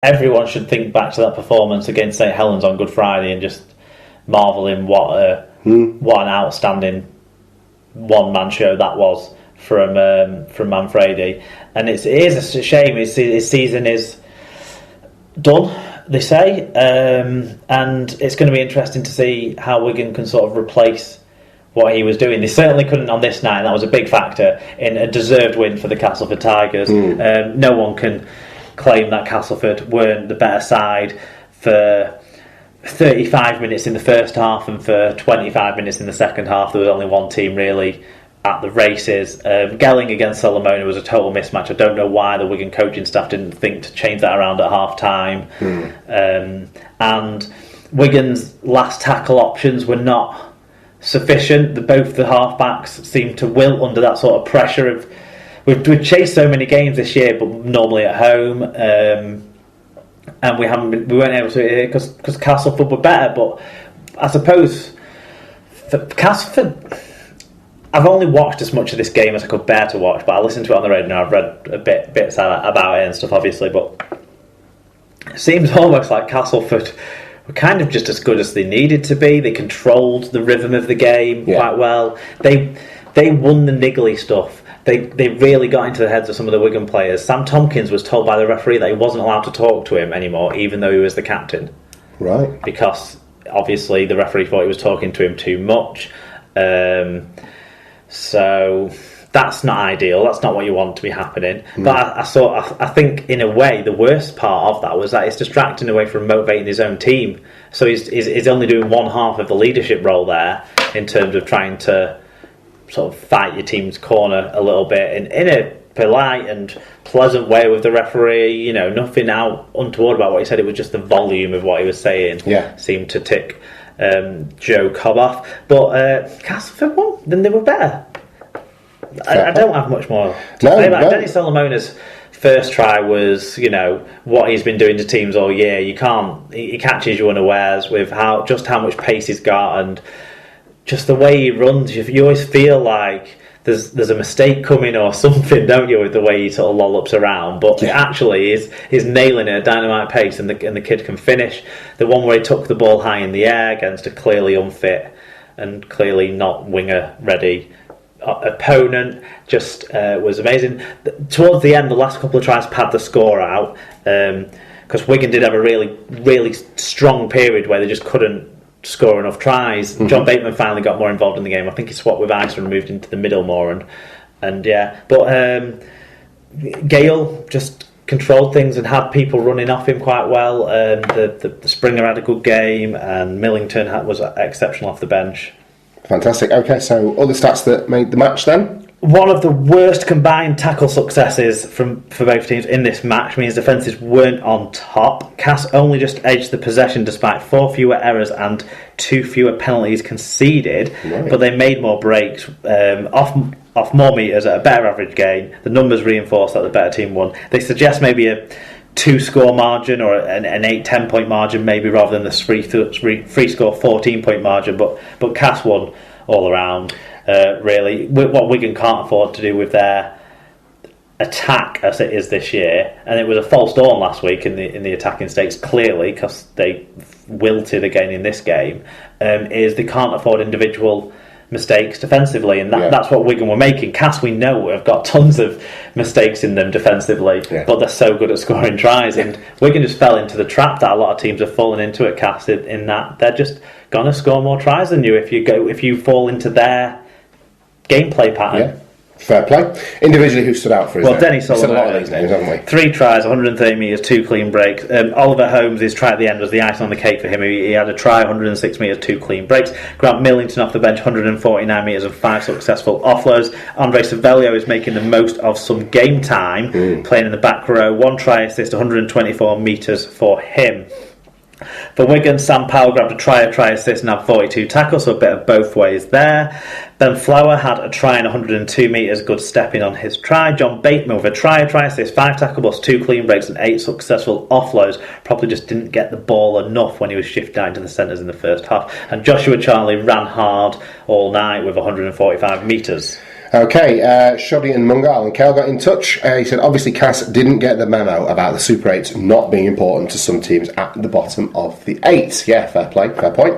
everyone should think back to that performance against St Helens on Good Friday and just marvel in what an outstanding one-man show that was from Manfredi. And it is a shame his season is done, they say, and it's going to be interesting to see how Wigan can sort of replace what he was doing. They certainly couldn't on this night, and that was a big factor in a deserved win for the Castleford Tigers. No one can claim that Castleford weren't the better side for 35 minutes in the first half and for 25 minutes in the second half. There was only one team really at the races. Gelling against Solomona was a total mismatch. I don't know why the Wigan coaching staff didn't think to change that around at half time. And Wigan's last tackle options were not sufficient. Both the half-backs seemed to wilt under that sort of pressure of we've chased so many games this year, but normally at home, and we weren't able to because Castleford were better. But I suppose for Castleford, I've only watched as much of this game as I could bear to watch, but I listened to it on the radio and I've read bits about it and stuff, obviously. But it seems almost like Castleford were kind of just as good as they needed to be. They controlled the rhythm of the game quite well. They won the niggly stuff. They really got into the heads of some of the Wigan players. Sam Tompkins was told by the referee that he wasn't allowed to talk to him anymore, even though he was the captain. Right. Because obviously the referee thought he was talking to him too much. So that's not ideal. That's not what you want to be happening. But I think in a way the worst part of that was that it's distracting away from motivating his own team. So he's only doing one half of the leadership role there in terms of trying to sort of fight your team's corner a little bit in a polite and pleasant way with the referee. You know, nothing out untoward about what he said. It was just the volume of what he was saying seemed to tick Joe Cobb off. But Castleford won, then they were better. I don't have much more to say about it. Dennis Solomona's first try was, you know, what he's been doing to teams all year. He catches you unawares with how much pace he's got and just the way he runs. You always feel like there's a mistake coming or something, don't you, with the way he sort of lollops around. But actually he's nailing it at dynamite pace, and the kid can finish. The one where he took the ball high in the air against a clearly unfit and clearly not winger ready opponent just was amazing. Towards the end, the last couple of tries pad the score out, because Wigan did have a really, really strong period where they just couldn't score enough tries. John Bateman finally got more involved in the game. I think he swapped with Iceland and moved into the middle more, and but Gale just controlled things and had people running off him quite well. The Springer had a good game, and Millington was exceptional off the bench. Fantastic. Okay, so all the stats that made the match then? One of the worst combined tackle successes for both teams in this match means defences weren't on top. Cass only just edged the possession despite 4 fewer errors and 2 fewer penalties conceded, but they made more breaks off more metres at a better average gain. The numbers reinforce that the better team won. They suggest maybe a 2-score margin or an 8-10 point margin maybe, rather than the free score 14-point margin, but Cass won all around. Really, what Wigan can't afford to do with their attack as it is this year, and it was a false dawn last week in the attacking stakes, clearly, because they wilted again in this game, is they can't afford individual mistakes defensively, and that's what Wigan were making. Cass, we know, have got tons of mistakes in them defensively, but they're so good at scoring tries, and Wigan just fell into the trap that a lot of teams have fallen into at Cass, in that they're just gonna score more tries than you if you fall into their gameplay pattern. Fair play. Individually, who stood out for us? Well, Denny Sullivan. A lot of these names, haven't we? 3 tries, 130 metres, 2 clean breaks. Oliver Holmes, his try at the end was the icing on the cake for him. He had a try, 106 metres, 2 clean breaks. Grant Millington off the bench, 149 metres and 5 successful offloads. Andre Savelio is making the most of some game time, playing in the back row. 1 try assist, 124 metres for him. For Wigan, Sam Powell grabbed a try assist and had 42 tackles, so a bit of both ways there. Ben Flower had a try and 102 metres, good stepping on his try. John Bateman with a try assist, 5 tackle balls, 2 clean breaks and 8 successful offloads. Probably just didn't get the ball enough when he was shifted out into the centres in the first half. And Joshua Charlie ran hard all night with 145 metres. Okay, Shoddy and Mungal and Kel got in touch. He said, obviously Cass didn't get the memo about the Super 8s not being important to some teams at the bottom of the 8. Yeah, fair play, fair point.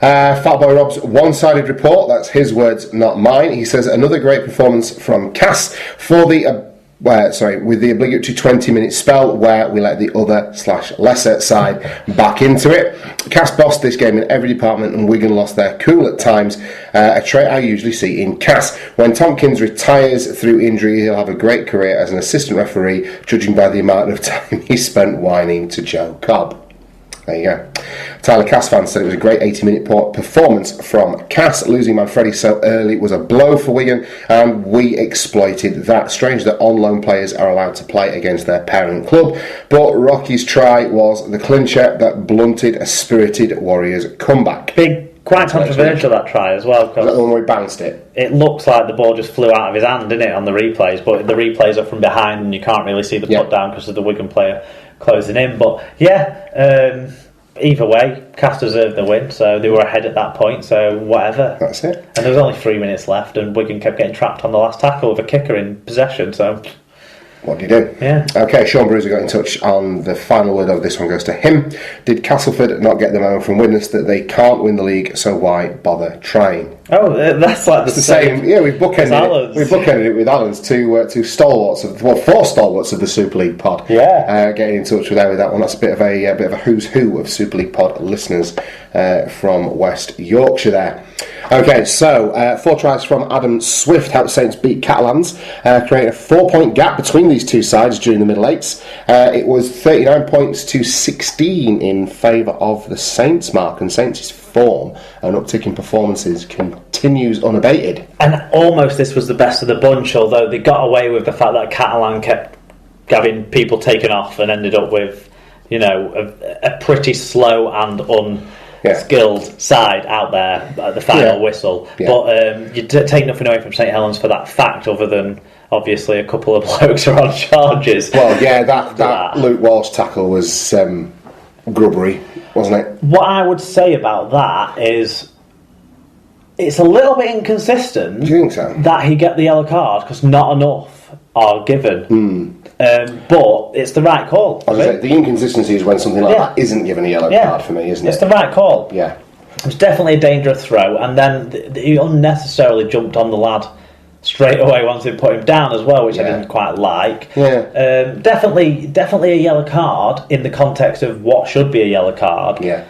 Fatboy Rob's one-sided report, that's his words, not mine. He says, another great performance from Cass for the... with the obligatory 20-minute spell where we let the other/lesser side back into it. Cass bossed this game in every department and Wigan lost their cool at times, a trait I usually see in Cass. When Tompkins retires through injury, he'll have a great career as an assistant referee, judging by the amount of time he spent whining to Joe Cobb. There you go. Tyler Cass fans said it was a great 80-minute performance from Cass. Losing Manfredi so early was a blow for Wigan, and we exploited that. Strange that on-loan players are allowed to play against their parent club, but Rocky's try was the clincher that blunted a spirited Warriors comeback. Quite controversial, that try as well. Was that the one where he bounced it? It looks like the ball just flew out of his hand, didn't it, on the replays, but the replays are from behind and you can't really see the put down because of the Wigan player closing in. But yeah, either way, Cass deserved the win, so they were ahead at that point, so whatever. That's it. And there was only 3 minutes left and Wigan kept getting trapped on the last tackle with a kicker in possession, so... What do you do? Yeah. Okay, Sean Bruiser got in touch on the final word of this one goes to him. Did Castleford not get the memo from witness that they can't win the league, so why bother trying? Oh, that's like the same. Yeah, we've bookended it with Alan's two stalwarts four stalwarts of the Super League pod. Yeah. Getting in touch with that one. That's a bit of a who's who of Super League pod listeners from West Yorkshire there. Okay, so 4 tries from Adam Swift helped Saints beat Catalans, create a 4-point gap between these two sides during the middle eights. It was 39 points to 16 in favour of the Saints, Mark, and Saints' form and uptick in performances continues unabated. And almost this was the best of the bunch, although they got away with the fact that Catalan kept having people taken off and ended up with, a pretty slow and skilled side out there at the final whistle. Yeah. But you take nothing away from St Helens for that fact, other than obviously a couple of blokes are on charges. Well, yeah, that Luke Walsh tackle was grubbery, wasn't it? What I would say about that is it's a little bit inconsistent. Do you think so? That he get the yellow card because not enough are given. But it's the right call. The inconsistency is when something like that isn't given a yellow card for me, isn't it? It's the right call. Yeah. It was definitely a dangerous throw, and then he unnecessarily jumped on the lad straight away once they put him down as well, which I didn't quite like. Yeah. Definitely a yellow card in the context of what should be a yellow card. Yeah.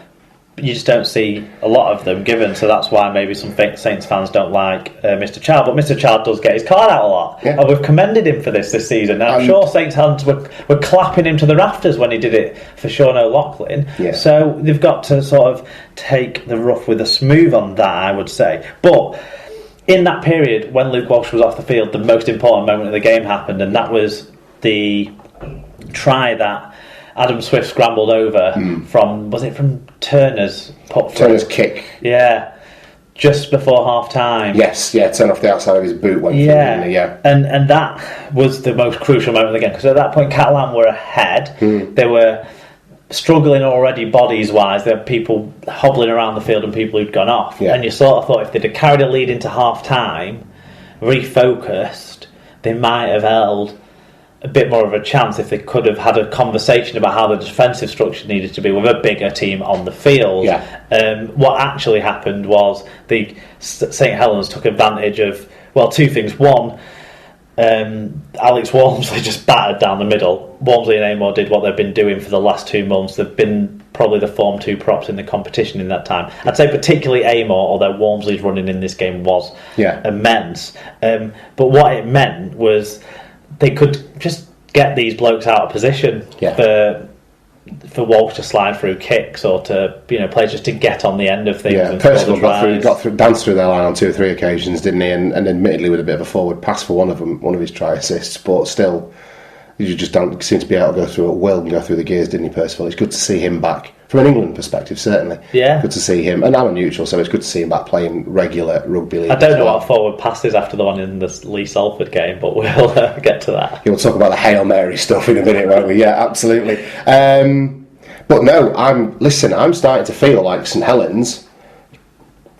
You just don't see a lot of them given, so that's why maybe some Saints fans don't like Mr. Child. But Mr. Child does get his card out a lot, and we've commended him for this season. And I'm sure Saints fans were clapping him to the rafters when he did it for Sean O'Loughlin. Yeah. So they've got to sort of take the rough with the smooth on that, I would say. But in that period, when Luke Walsh was off the field, the most important moment of the game happened, and that was the try that Adam Swift scrambled over from Turner's put Turner's kick. Yeah. Just before half time. Yes, turn off the outside of his boot went through, And that was the most crucial moment of the game, because at that point Catalan were ahead. They were struggling already bodies wise. There were people hobbling around the field and people who'd gone off. And you sort of thought if they'd have carried a lead into half time, refocused, they might have held a bit more of a chance if they could have had a conversation about how the defensive structure needed to be with a bigger team on the field. What actually happened was the St Helens took advantage of, two things. One, Alex Walmsley just battered down the middle. Walmsley and Amor did what they've been doing for the last 2 months. They've been probably the Form 2 props in the competition in that time. I'd say particularly Amor, although Walmsley's running in this game was immense. But what it meant was they could just get these blokes out of position for Walsh to slide through kicks or to play just to get on the end of things. And Percival danced through their line on 2 or 3 occasions, didn't he? And admittedly with a bit of a forward pass for one of his try assists, but still, you just don't seem to be able to go through at will and go through the gears, didn't he, Percival? It's good to see him back. From an England perspective, certainly. Yeah. Good to see him. And I'm a neutral, so it's good to see him back playing regular rugby league. I don't know what forward pass is after the one in the Lee Salford game, but we'll get to that. We'll talk about the Hail Mary stuff in a minute, won't we? Yeah, absolutely. But no, I'm starting to feel like St Helens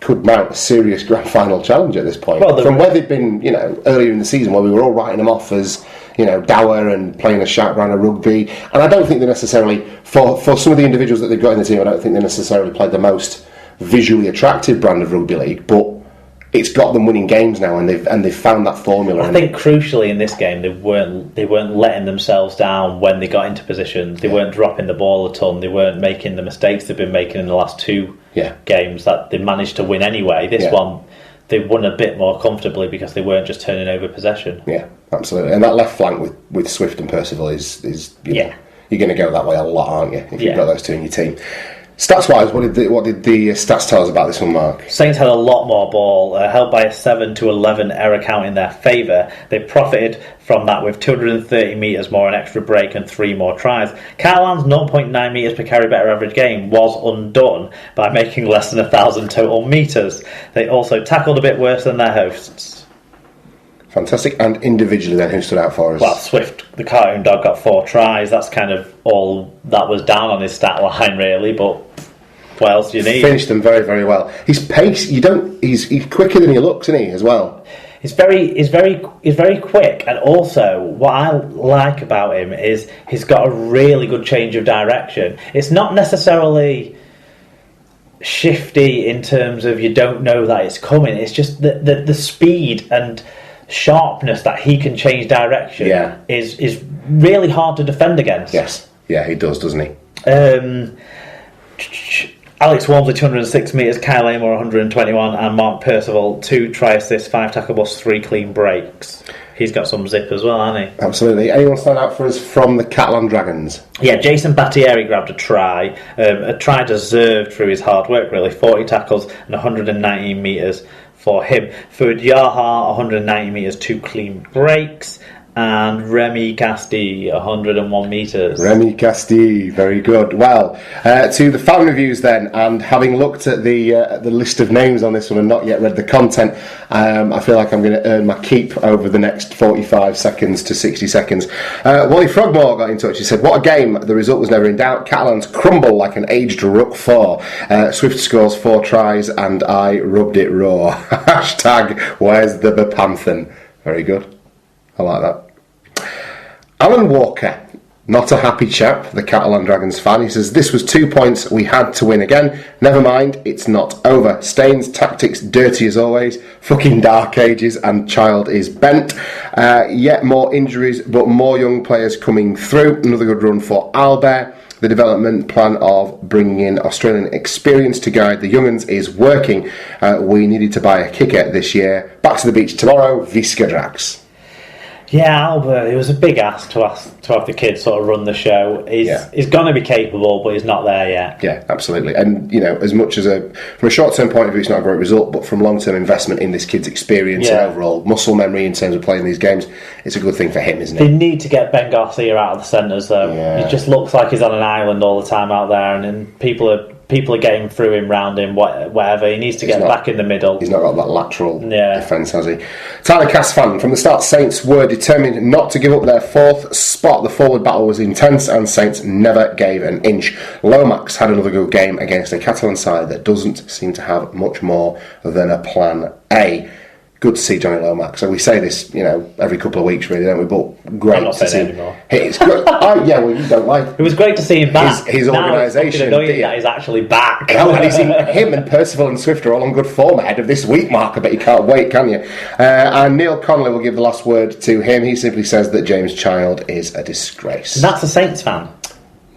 could mount a serious grand final challenge at this point. Well, from where they'd been, earlier in the season, where we were all writing them off as, dour and playing a sharp brand of rugby. And I don't think they necessarily, for some of the individuals that they've got in the team, I don't think they necessarily played the most visually attractive brand of rugby league, but it's got them winning games now, and they've found that formula. I think crucially in this game, they weren't letting themselves down when they got into position. They weren't dropping the ball a ton. They weren't making the mistakes they've been making in the last two games that they managed to win anyway. This one, they won a bit more comfortably because they weren't just turning over possession. Yeah, absolutely. And that left flank with Swift and Percival is you're going to go that way a lot, aren't you? If you've got those two in your team. Stats-wise, what did the stats tell us about this one, Mark? Saints had a lot more ball, held by a 7-11 error count in their favour. They profited from that with 230 metres more an extra break and 3 more tries. Catalan's 0.9 metres per carry better average game was undone by making less than 1,000 total metres. They also tackled a bit worse than their hosts. Fantastic. And individually then, who stood out for us? Well, Swift, the cartoon dog, got 4 tries. That's kind of all that was down on his stat line, really, but what else do you need? Finished them very, very well. His pace, he's quicker than he looks, isn't he, as well? He's very quick, and also what I like about him is he's got a really good change of direction. It's not necessarily shifty in terms of you don't know that it's coming. It's just the speed and sharpness that he can change direction is really hard to defend against. Yes, he does, doesn't he? Alex Walmsley 206 metres, Kyle Amor 121, and Mark Percival 2 try assists, 5 tackle busts, 3 clean breaks. He's got some zip as well, hasn't he? Absolutely. Anyone stand out for us from the Catalan Dragons? Yeah, Jason Battieri grabbed a try deserved through his hard work, really. 40 tackles and 119 metres for him. Fuad Yaha, 190 metres, 2 clean breaks. And Remy Castille, 101 metres. Remy Castille, very good. Well, to the fan reviews then, and having looked at the list of names on this one and not yet read the content, I feel like I'm going to earn my keep over the next 45 seconds to 60 seconds. Wally Frogmore got in touch. He said, "What a game. The result was never in doubt. Catalans crumble like an aged Rook 4. Swift scores 4 tries and I rubbed it raw." Hashtag, where's the Bepanthen? Very good. I like that. Alan Walker, not a happy chap, the Catalan Dragons fan. He says, "This was 2 points we had to win again. Never mind, it's not over. Staines' tactics dirty as always. Fucking dark ages and child is bent. Yet more injuries, but more young players coming through. Another good run for Albert. The development plan of bringing in Australian experience to guide the young'uns is working. We needed to buy a kicker this year. Back to the beach tomorrow. Visca Drags." Yeah, Albert, it was a big ask to have the kid sort of run the show. He's going to be capable, but he's not there yet. Yeah, absolutely. And, as much as from a short-term point of view, it's not a great result, but from long-term investment in this kid's experience and overall muscle memory in terms of playing these games, it's a good thing for him, isn't it? They need to get Ben Garcia out of the centres, though. Yeah. He just looks like he's on an island all the time out there, and then people are getting through him, round him, whatever. He needs to get back in the middle. He's not got that lateral defence, has he? Tyler Cass fan, from the start, Saints were determined not to give up their 4th spot. The forward battle was intense and Saints never gave an inch. Lomax had another good game against a Catalan side that doesn't seem to have much more than a plan A. Good to see Johnny Lomax. So we say this, every couple of weeks, really, don't we? But great to see him. It's good. You don't like. It was great to see him back. His organisation. That he's actually back. Him and Percival and Swift are all on good form ahead of this week, Mark. I bet you can't wait, can you? And Neil Connolly will give the last word to him. He simply says that James Child is a disgrace. And that's a Saints fan.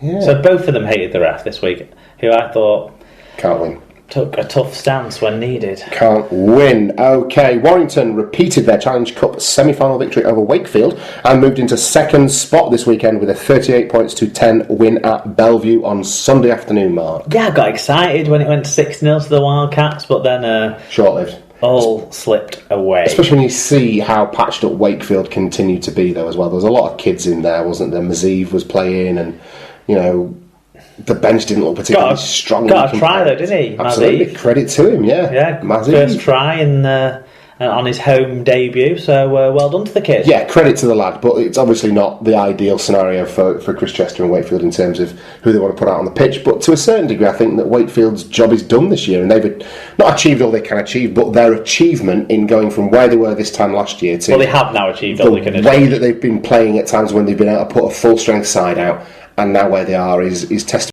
Yeah. So both of them hated the ref this week, who I thought can't win. Took a tough stance when needed. Can't win. OK, Warrington repeated their Challenge Cup semi-final victory over Wakefield and moved into 2nd spot this weekend with a 38 points to 10 win at Bellevue on Sunday afternoon, Mark. Yeah, I got excited when it went 6-0 to the Wildcats, but then short-lived. All slipped away. Especially when you see how patched up Wakefield continued to be, though, as well. There was a lot of kids in there, wasn't there? Mazeev was playing and, the bench didn't look particularly strong. Got a try though, didn't he? Absolutely, Mazeev. credit to him. Yeah, Mazeev. First try, and on his home debut. So well done to the kid. Yeah, credit to the lad, but it's obviously not the ideal scenario for Chris Chester and Wakefield in terms of who they want to put out on the pitch. But to a certain degree, I think that Wakefield's job is done this year, and they've not achieved all they can achieve, but their achievement in going from where they were this time last year to they have now achieved all they can achieve. The way that they've been playing at times when they've been able to put a full strength side out, and now where they are is testimony